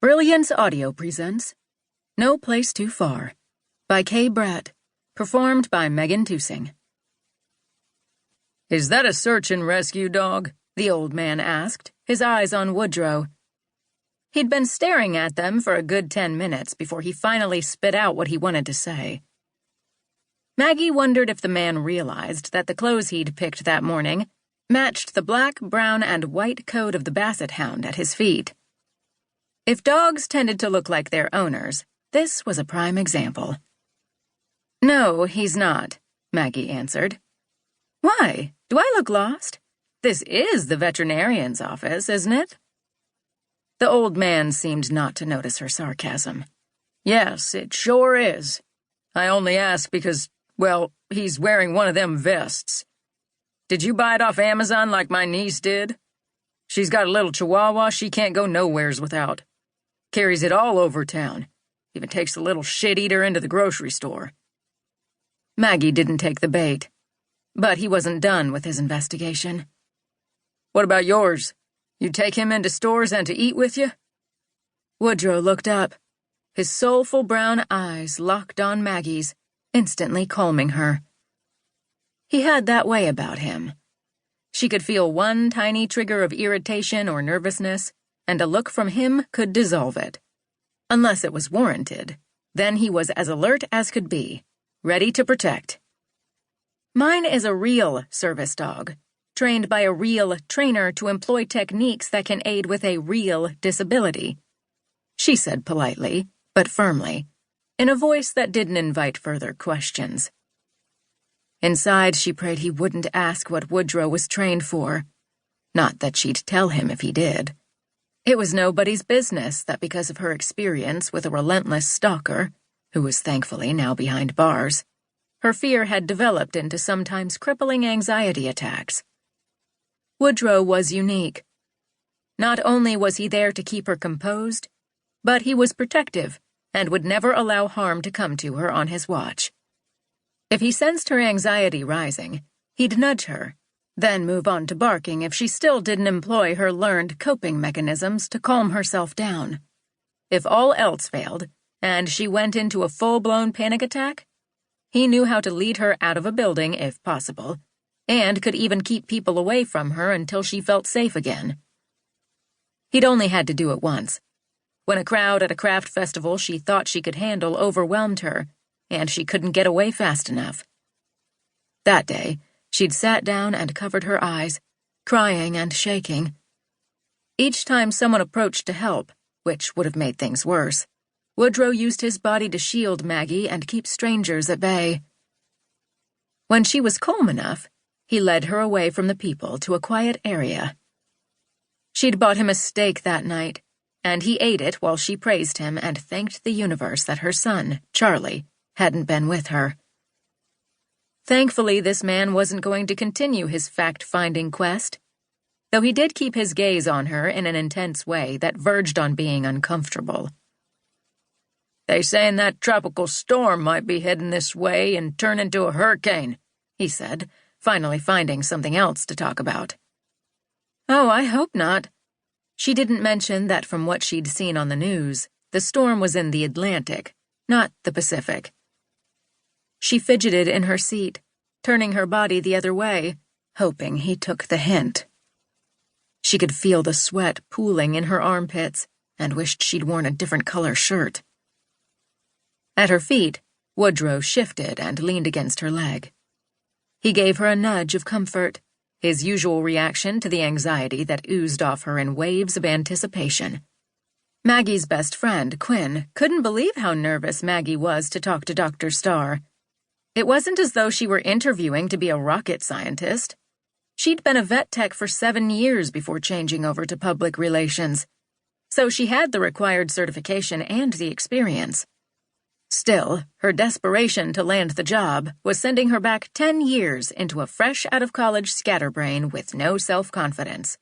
Brilliance Audio presents No Place Too Far by Bratt, performed by Megan Tusing. "Is that a search and rescue dog?" the old man asked, his eyes on Woodrow. He'd been staring at them for a good 10 minutes before he finally spit out what he wanted to say. Maggie wondered if the man realized that the clothes he'd picked that morning matched the black, brown, and white coat of the basset hound at his feet. If dogs tended to look like their owners, this was a prime example. "No, he's not," Maggie answered. "Why? Do I look lost? This is the veterinarian's office, isn't it?" The old man seemed not to notice her sarcasm. "Yes, it sure is. I only ask because, well, he's wearing one of them vests. Did you buy it off Amazon like my niece did? She's got a little chihuahua she can't go nowheres without. Carries it all over town. Even takes the little shit-eater into the grocery store." Maggie didn't take the bait, but he wasn't done with his investigation. "What about yours? You take him into stores and to eat with you?" Woodrow looked up, his soulful brown eyes locked on Maggie's, instantly calming her. He had that way about him. She could feel one tiny trigger of irritation or nervousness, and a look from him could dissolve it. Unless it was warranted, then he was as alert as could be, ready to protect. "Mine is a real service dog, trained by a real trainer to employ techniques that can aid with a real disability," she said politely, but firmly, in a voice that didn't invite further questions. Inside, she prayed he wouldn't ask what Woodrow was trained for. Not that she'd tell him if he did. It was nobody's business that because of her experience with a relentless stalker, who was thankfully now behind bars, her fear had developed into sometimes crippling anxiety attacks. Woodrow was unique. Not only was he there to keep her composed, but he was protective and would never allow harm to come to her on his watch. If he sensed her anxiety rising, he'd nudge her, then move on to barking if she still didn't employ her learned coping mechanisms to calm herself down. If all else failed, and she went into a full-blown panic attack, he knew how to lead her out of a building if possible, and could even keep people away from her until she felt safe again. He'd only had to do it once, when a crowd at a craft festival she thought she could handle overwhelmed her, and she couldn't get away fast enough. That day, she'd sat down and covered her eyes, crying and shaking. Each time someone approached to help, which would have made things worse, Woodrow used his body to shield Maggie and keep strangers at bay. When she was calm enough, he led her away from the people to a quiet area. She'd bought him a steak that night, and he ate it while she praised him and thanked the universe that her son, Charlie, hadn't been with her. Thankfully, this man wasn't going to continue his fact-finding quest, though he did keep his gaze on her in an intense way that verged on being uncomfortable. "They saying that tropical storm might be heading this way and turn into a hurricane," he said, finally finding something else to talk about. "Oh, I hope not." She didn't mention that from what she'd seen on the news, the storm was in the Atlantic, not the Pacific. She fidgeted in her seat, turning her body the other way, hoping he took the hint. She could feel the sweat pooling in her armpits and wished she'd worn a different color shirt. At her feet, Woodrow shifted and leaned against her leg. He gave her a nudge of comfort, his usual reaction to the anxiety that oozed off her in waves of anticipation. Maggie's best friend, Quinn, couldn't believe how nervous Maggie was to talk to Dr. Starr. It wasn't as though she were interviewing to be a rocket scientist. She'd been a vet tech for 7 years before changing over to public relations, so she had the required certification and the experience. Still, her desperation to land the job was sending her back 10 years into a fresh-out-of-college scatterbrain with no self-confidence.